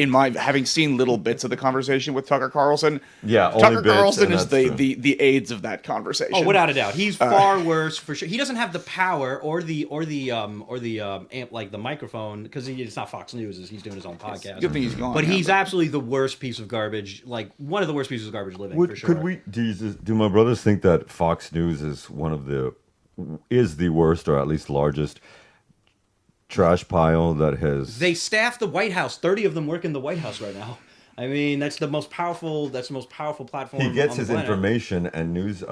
my having seen little bits of the conversation with Tucker Carlson, Tucker Carlson is the AIDS of that conversation. Oh, without a doubt, he's far worse for sure. He doesn't have the power or the amp, like the microphone, because it's not Fox News, he's doing his own podcast. Good thing he's gone. But He's absolutely the worst piece of garbage, like one of the worst pieces of garbage living, for sure. Could we? Do my brothers think that Fox News is the worst, or at least largest trash pile that has? They staff the White House. 30 of them work in the White House right now. I mean, that's the most powerful platform. He gets on his the planet. information and news.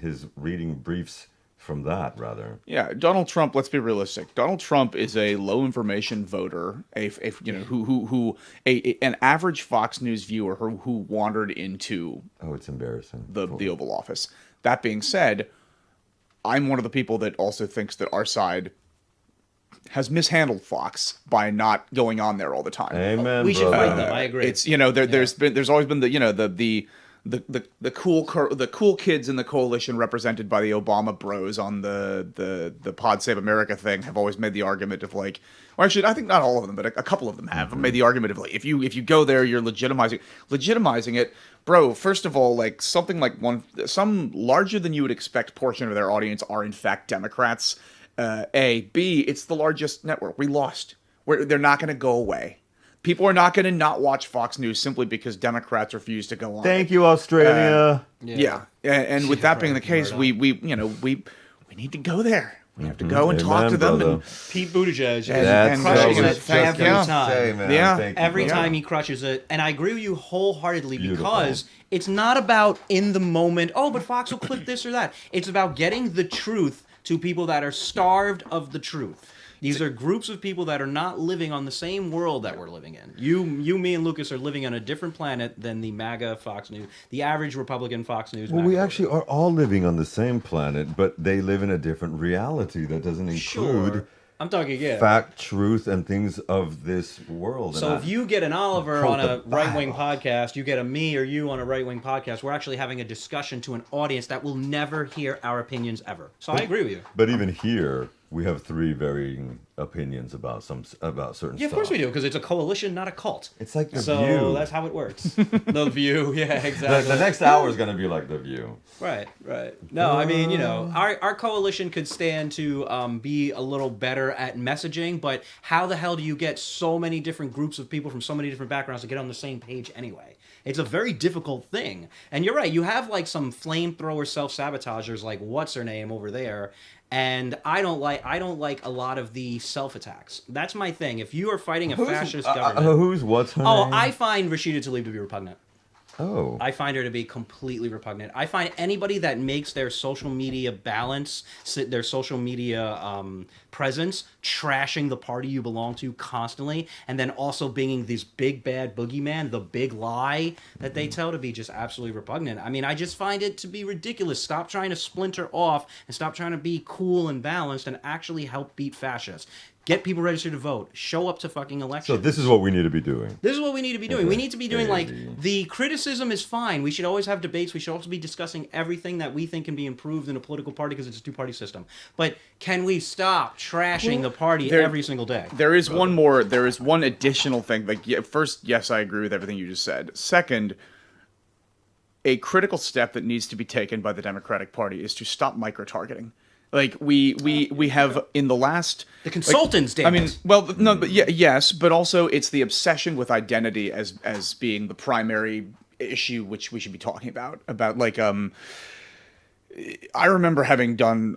His reading briefs from that rather. Yeah, Donald Trump. Let's be realistic. Donald Trump is a low information voter, an average Fox News viewer who wandered into it's embarrassing the Oval Office. That being said, I'm one of the people that also thinks that our side has mishandled Fox by not going on there all the time. Amen. We should brother. fight them. I agree. It's there's always been the cool kids in the coalition represented by the Obama bros on the Pod Save America thing have always made the argument of like, or actually I think not all of them, but a couple of them have made the argument of like, if you go there, you're legitimizing it, bro. First of all, like some larger than you would expect portion of their audience are in fact Democrats. B, it's the largest network. We lost. They're not going to go away. People are not going to not watch Fox News simply because Democrats refuse to go on. Thank you, Australia. And with that being the case, we need to go there. We have to go and talk to them. And Pete Buttigieg and crushes so it every time. Every Thank you, time he crushes it. And I agree with you wholeheartedly because it's not about in the moment, but Fox will clip this or that. It's about getting the truth to people that are starved of the truth. These are groups of people that are not living on the same world that we're living in. You, me, and Lucas are living on a different planet than the MAGA Fox News, the average Republican Fox News. Well, we actually are all living on the same planet, but they live in a different reality that doesn't include I'm talking, fact, truth, and things of this world. So if you get an Oliver on a right-wing podcast, you get a me or you on a right-wing podcast, we're actually having a discussion to an audience that will never hear our opinions ever. So I agree with you. But even here, we have three varying opinions about certain stuff. Yeah, of course we do, because it's a coalition, not a cult. It's like The So View. that's how it works. The View, yeah, exactly. The next hour is going to be like The View. Right. No, I mean, our coalition could stand to be a little better at messaging, but how the hell do you get so many different groups of people from so many different backgrounds to get on the same page anyway? It's a very difficult thing. And you're right, you have like some flamethrower self-sabotagers like what's her name over there, and I don't like a lot of the self-attacks. That's my thing. If you are fighting a fascist government... what's her name? I find Rashida Tlaib to be repugnant. Oh. I find her to be completely repugnant. I find anybody that makes their social media balance, their social media presence, trashing the party you belong to constantly, and then also being this big bad boogeyman, the big lie that they tell, to be just absolutely repugnant. I mean, I just find it to be ridiculous. Stop trying to splinter off and stop trying to be cool and balanced and actually help beat fascists. Get people registered to vote. Show up to fucking elections. So this is what we need to be doing. This is what we need to be doing. We need to be doing, like, the criticism is fine. We should always have debates. We should also be discussing everything that we think can be improved in a political party because it's a two-party system. But can we stop trashing the party every single day? There is one additional thing. Like, first, yes, I agree with everything you just said. Second, a critical step that needs to be taken by the Democratic Party is to stop micro-targeting. Like we have in the last the consultants. Damn it. Yes, but also it's the obsession with identity as being the primary issue which we should be talking about. I remember having done.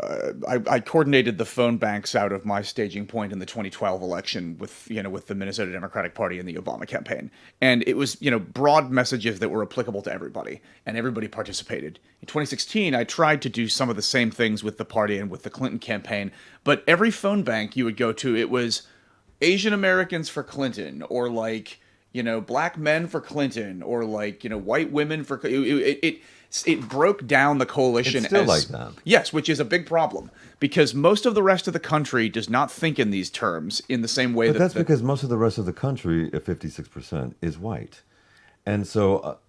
I coordinated the phone banks out of my staging point in the 2012 election with the Minnesota Democratic Party and the Obama campaign, and it was broad messages that were applicable to everybody, and everybody participated. In 2016, I tried to do some of the same things with the party and with the Clinton campaign, but every phone bank you would go to, it was Asian Americans for Clinton, or black men for Clinton, or white women for it broke down the coalition. It's still like that. Yes, which is a big problem because most of the rest of the country does not think in these terms in the same way. But that's because most of the rest of the country, 56%, is white, and so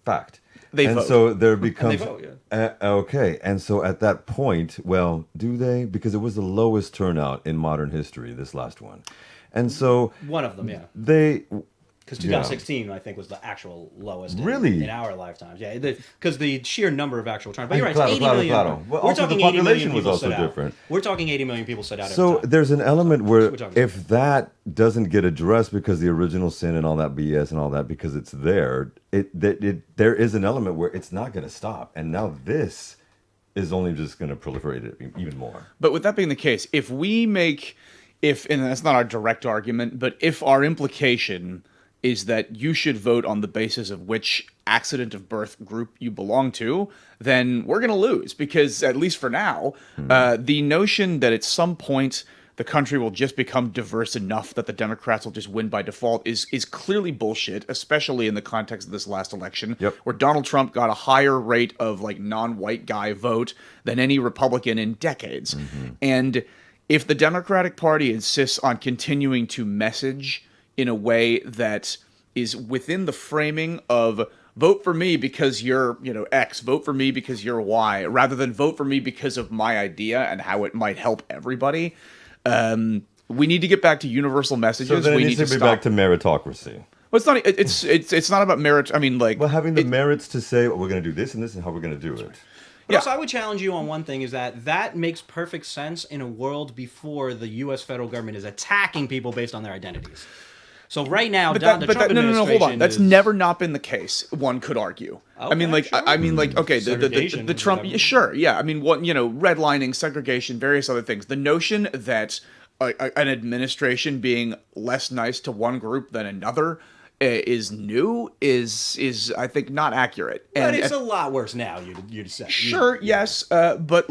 fact. They vote. So there becomes and they vote, okay, and so at that point, well, do they? Because it was the lowest turnout in modern history, this last one, and so one of them, yeah. Because 2016, I think, was the actual lowest Really? in our lifetimes. Yeah, because the sheer number of actual returns. But you're right, Claro, it's 80 claro, million. claro. Well, We're also talking the 80 million population was people also set out. different. We're talking 80 million people set out every So time. there's an element where We're talking- if that doesn't get addressed because the original sin and all that BS and all that, because it's there, there is an element where it's not going to stop. And now this is only just going to proliferate it even more. But with that being the case, and that's not our direct argument, but if our implication is that you should vote on the basis of which accident of birth group you belong to, then we're going to lose. Because, at least for now, the notion that at some point the country will just become diverse enough that the Democrats will just win by default is clearly bullshit, especially in the context of this last election, where Donald Trump got a higher rate of non-white guy vote than any Republican in decades. And if the Democratic Party insists on continuing to message in a way that is within the framing of vote for me because you're, X, vote for me because you're Y, rather than vote for me because of my idea and how it might help everybody, we need to get back to universal messages. So then we it need needs to be stop. back to meritocracy. Well, it's not about merit. I mean, Well, having the merits to say, we're going to do this and this and how we're going to do it. But also, I would challenge you on one thing: is that makes perfect sense in a world before the U.S. federal government is attacking people based on their identities. So right now, the Trump administration hold on. That's never not been the case. One could argue. Okay, I mean, okay, Segregation the Trump, sure, yeah. I mean, redlining, segregation, various other things. The notion that an administration being less nice to one group than another is new is I think not accurate. But it's a lot worse now. You'd say. Sure, yes, but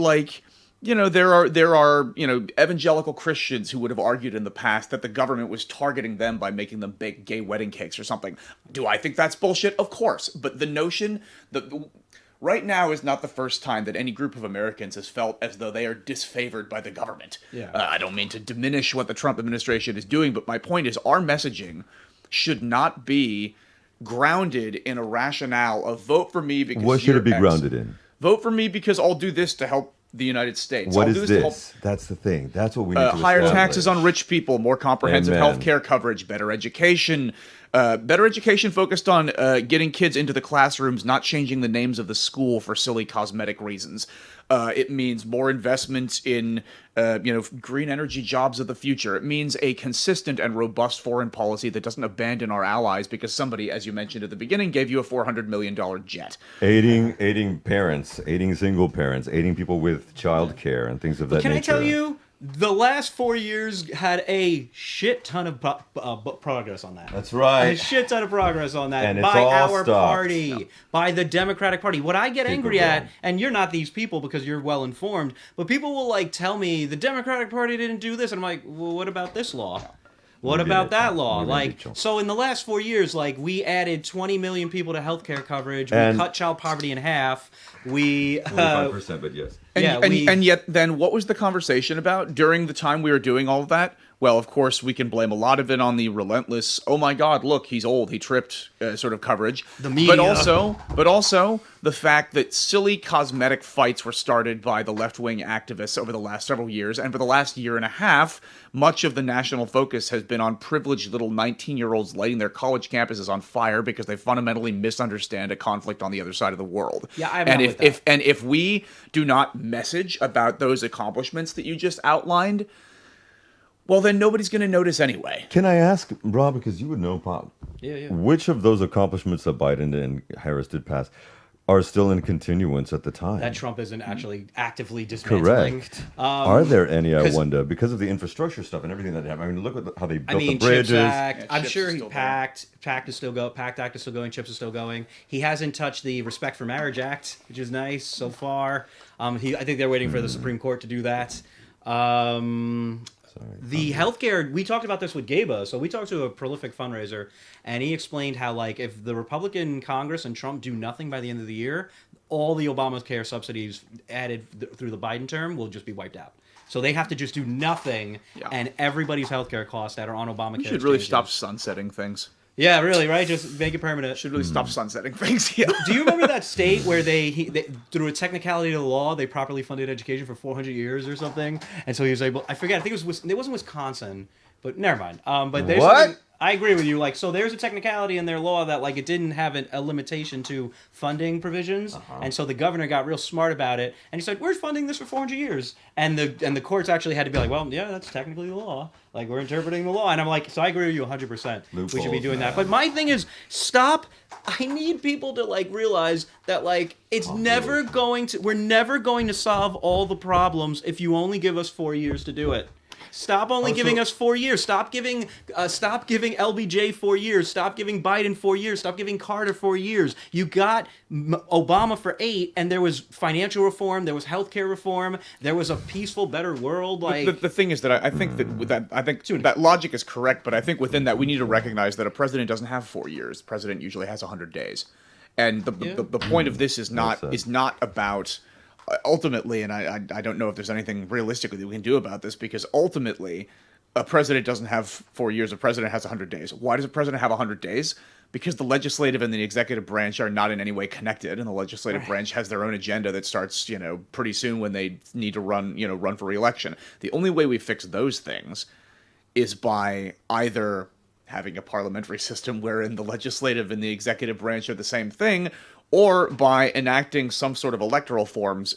there are evangelical Christians who would have argued in the past that the government was targeting them by making them bake gay wedding cakes or something. Do I think that's bullshit? Of course. But the notion that right now is not the first time that any group of Americans has felt as though they are disfavored by the government. Yeah. I don't mean to diminish what the Trump administration is doing, but my point is our messaging should not be grounded in a rationale of vote for me because What should it be X. grounded in? Vote for me because I'll do this to help the United States. What I'll is do this this? to help That's the thing. That's what we need to higher establish. taxes on rich people, more comprehensive Amen. health care coverage, better education focused on getting kids into the classrooms, not changing the names of the school for silly cosmetic reasons. It means more investment in green energy jobs of the future. It means a consistent and robust foreign policy that doesn't abandon our allies because somebody, as you mentioned at the beginning, gave you a $400 million jet. Aiding parents, aiding single parents, aiding people with child care and things of that nature. Can I tell you, the last 4 years had a shit ton of progress on that. That's right. A shit ton of progress on that And it's by all our stopped. party, by the Democratic Party. What I get angry at, and you're not these people because you're well informed, but people will tell me the Democratic Party didn't do this, and I'm like, well, what about this law? What about that law? So in the last 4 years, we added 20 million people to healthcare coverage. We cut child poverty in half. We 25%, but yes. And yet, then, what was the conversation about during the time we were doing all of that? Well, of course, we can blame a lot of it on the relentless, oh my God, look, he's old, he tripped sort of coverage. The media. But also the fact that silly cosmetic fights were started by the left-wing activists over the last several years. And for the last year and a half, much of the national focus has been on privileged little 19-year-olds lighting their college campuses on fire because they fundamentally misunderstand a conflict on the other side of the world. Yeah, I'm not with that. If we do not message about those accomplishments that you just outlined, well, then nobody's going to notice anyway. Can I ask, Rob, because you would know, Pop, which of those accomplishments that Biden and Harris did pass are still in continuance at the time? That Trump isn't actually actively dismantling. Correct. Are there any, I wonder, because of the infrastructure stuff and everything that happened? I mean, look at how they built the bridges. CHIPS Act, I'm CHIPS sure is he still PACT is still going, PACT Act is still going, CHIPS is still going. He hasn't touched the Respect for Marriage Act, which is nice so far. I think they're waiting for the Supreme Court to do that. The healthcare, we talked about this with Gaba. So we talked to a prolific fundraiser, and he explained how, if the Republican Congress and Trump do nothing by the end of the year, all the Obamacare subsidies added through the Biden term will just be wiped out. So they have to just do nothing, and everybody's healthcare costs that are on Obamacare. You should really stop sunsetting things. Yeah, really, right? Just make it permanent. Should really stop sunsetting things. Yeah. Do you remember that state where they through a technicality of the law, they properly funded education for 400 years or something? And so he was able, I forget, I think it wasn't Wisconsin, But never mind. But there's What? something- I agree with you. Like, so there's a technicality in their law that like it didn't have a limitation to funding provisions, and so the governor got real smart about it, and he said, "We're funding this for 400 years," and the courts actually had to be like, "Well, yeah, that's technically the law. Like, we're interpreting the law," and I'm like, so I agree with you 100%. We should be doing that. But my thing is, stop. I need people to like realize that like it's never going to. We're never going to solve all the problems if you only give us 4 years to do it. Stop only giving us 4 years. Stop giving LBJ 4 years. Stop giving Biden 4 years. Stop giving Carter 4 years. You got Obama for 8, and there was financial reform. There was healthcare reform. There was a peaceful, better world. Like the thing is that I think that logic is correct, but I think within that we need to recognize that a president doesn't have 4 years. The president usually has 100 days, and the point of this is not about. Ultimately, and I don't know if there's anything realistically that we can do about this, because ultimately, a president doesn't have 4 years. A president has 100 days. Why does a president have 100 days? Because the legislative and the executive branch are not in any way connected, and the legislative branch has their own agenda that starts, pretty soon when they need to run for re-election. The only way we fix those things is by either having a parliamentary system wherein the legislative and the executive branch are the same thing, or by enacting some sort of electoral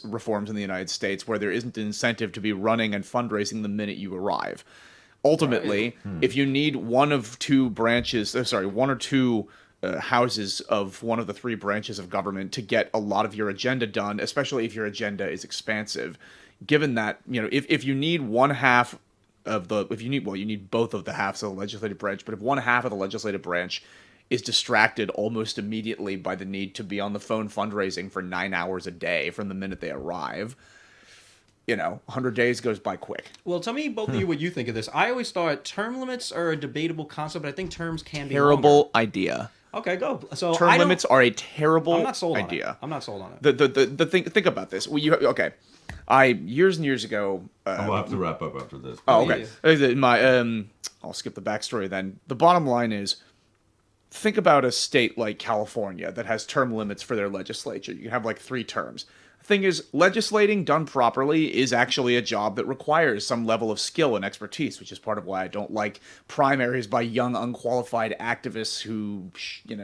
reforms in the United States where there isn't an incentive to be running and fundraising the minute you arrive. Ultimately, if you need one or two houses of one of the 3 branches of government to get a lot of your agenda done, especially if your agenda is expansive, given that, if you need one half of you need both of the halves of the legislative branch, but if one half of the legislative branch is distracted almost immediately by the need to be on the phone fundraising for 9 hours a day from the minute they arrive, 100 days goes by quick. Well, tell me, both of you, what you think of this. I always thought term limits are a debatable concept, but I think terms can be Terrible longer. idea. Okay, go. So Term limits are a terrible I'm not sold idea. On it. I'm not sold on it. The thing. Think about this. Years and years ago. We'll have to wrap up after this. Oh, okay. I'll skip the backstory then. The bottom line is, think about a state like California that has term limits for their legislature. You can have like 3 terms. The thing is, legislating done properly is actually a job that requires some level of skill and expertise, which is part of why I don't like primaries by young, unqualified activists who,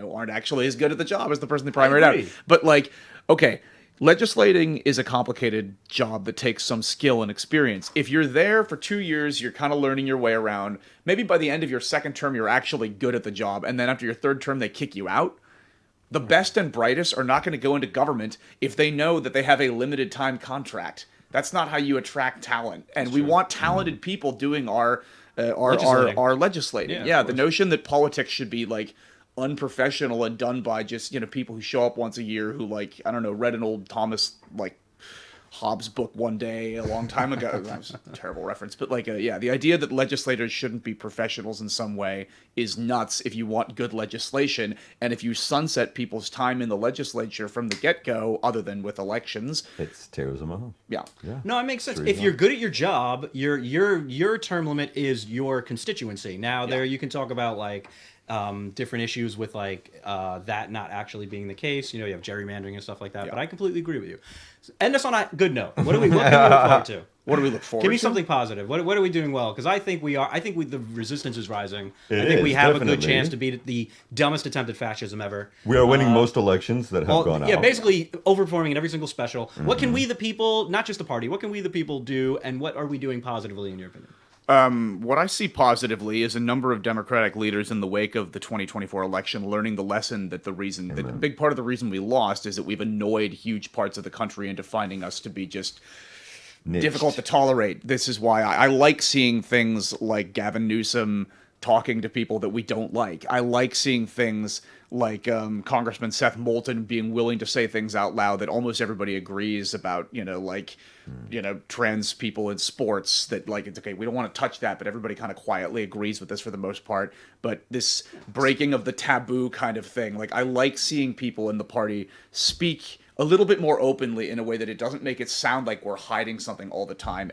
aren't actually as good at the job as the person they primaried out. But legislating is a complicated job that takes some skill and experience. If you're there for 2 years, you're kind of learning your way around. Maybe by the end of your second term, you're actually good at the job. And then after your third term, they kick you out. The best and brightest are not going to go into government if they know that they have a limited time contract. That's not how you attract talent. And we want talented people doing our legislating. Yeah, the notion that politics should be like unprofessional and done by just people who show up once a year who read an old Thomas Hobbes book one day a long time ago. That's a terrible reference, but the idea that legislators shouldn't be professionals in some way is nuts if you want good legislation. And if you sunset people's time in the legislature from the get-go, other than with elections, it tears them up. Yeah. No, it makes sense. If you're good at your job, your term limit is your constituency. Now there you can talk about different issues with that not actually being the case. You have gerrymandering and stuff like that. But I completely agree with you. End us on a good note. What can we look forward to? What do we look forward to? Give me something positive. What are we doing well? Because I think we are. I think the resistance is rising. I think we have a good chance to beat the dumbest attempt at fascism ever. We are winning most elections that have gone out. Yeah, basically overperforming in every single special. What can we, the people, not just the party, what can we, the people, do, and what are we doing positively, in your opinion? What I see positively is a number of Democratic leaders in the wake of the 2024 election learning the lesson that a big part of the reason we lost is that we've annoyed huge parts of the country into finding us to be just difficult to tolerate. This is why I like seeing things like Gavin Newsom talking to people that we don't like. I like seeing things like Congressman Seth Moulton being willing to say things out loud that almost everybody agrees about, trans people in sports, that it's okay, we don't want to touch that, but everybody kind of quietly agrees with this for the most part. But this breaking of the taboo kind of thing, I like seeing people in the party speak a little bit more openly in a way that it doesn't make it sound like we're hiding something all the time.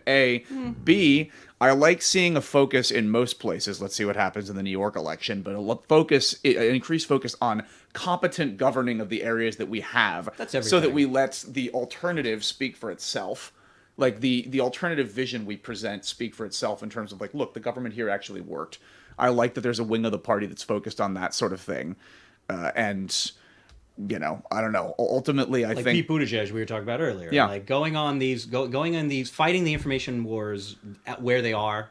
B, I like seeing a focus in most places. Let's see what happens in the New York election, but an increased focus on competent governing of the areas that we have. That's everything. So that we let the alternative speak for itself. Like the alternative vision we present speak for itself in terms of like, look, the government here actually worked. I like that there's a wing of the party that's focused on that sort of thing. And, you know, I don't know. Ultimately, I like think Pete Buttigieg we were talking about earlier. Yeah. Like going on these, fighting the information wars at where they are.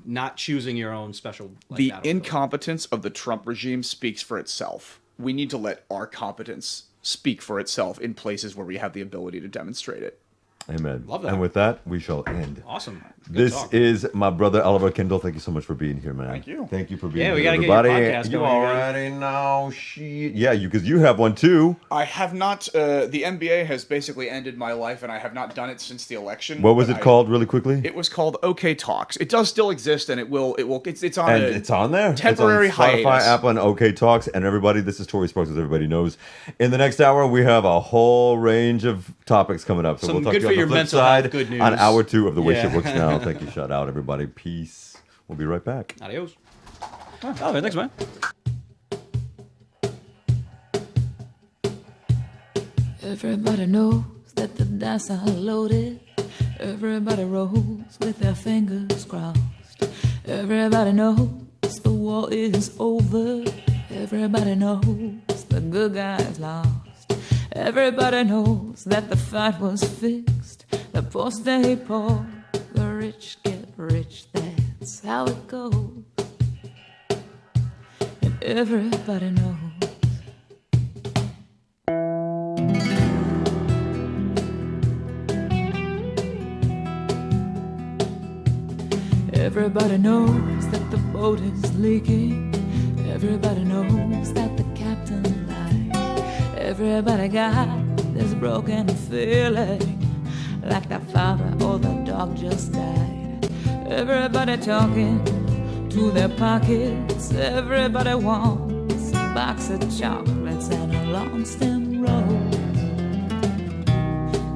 Not choosing your own special. Like, the battlefield. incompetence of the Trump regime speaks for itself. We need to let our competence speak for itself in places where we have the ability to demonstrate it. Amen. Love that. And with that, we shall end. Awesome. Good This talk. is my brother Oliver Kendall. Thank you so much for being here, man. Thank you. Thank you for being Yeah, we here, gotta get your everybody. podcast You going again. already know, shit. Yeah, because you have one too. I have not. The NBA has basically ended my life, and I have not done it since the election. What was but it called, really quickly? It was called OK Talks. It does still exist, and it will. It's on. And a it's on there. Temporary it's on Spotify, hiatus. Apple, and OK Talks. And everybody, this is Tori Sparks, as everybody knows. In the next hour, we have a whole range of topics coming up. So Some we'll talk good to you for on the your flip mental side health good news. on hour 2 of The Way Yeah. Shit Works Now. Thank you. Shout out, everybody. Peace. We'll be right back. Adios. Oh, thanks, man. Everybody knows that the dice are loaded. Everybody rolls with their fingers crossed. Everybody knows the war is over. Everybody knows the good guys lost. Everybody knows that the fight was fixed. The poor stay poor, the rich get rich. That's how it goes. And everybody knows. Everybody knows that the boat is leaking. Everybody knows that the captain lied. Everybody got this broken feeling, like their father or the dog just died. Everybody talking to their pockets. Everybody wants a box of chocolates and a long stem rose.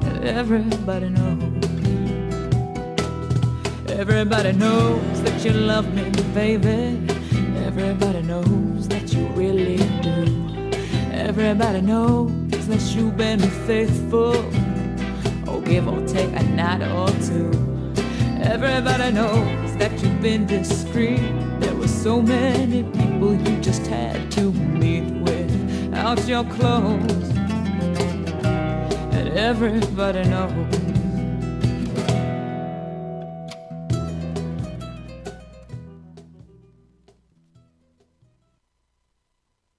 And everybody knows. Everybody knows that you love me, baby. Everybody knows that you really do. Everybody knows that you've been faithful, or give or take a night or two. Everybody knows that you've been discreet. There were so many people you just had to meet without your clothes. And everybody knows.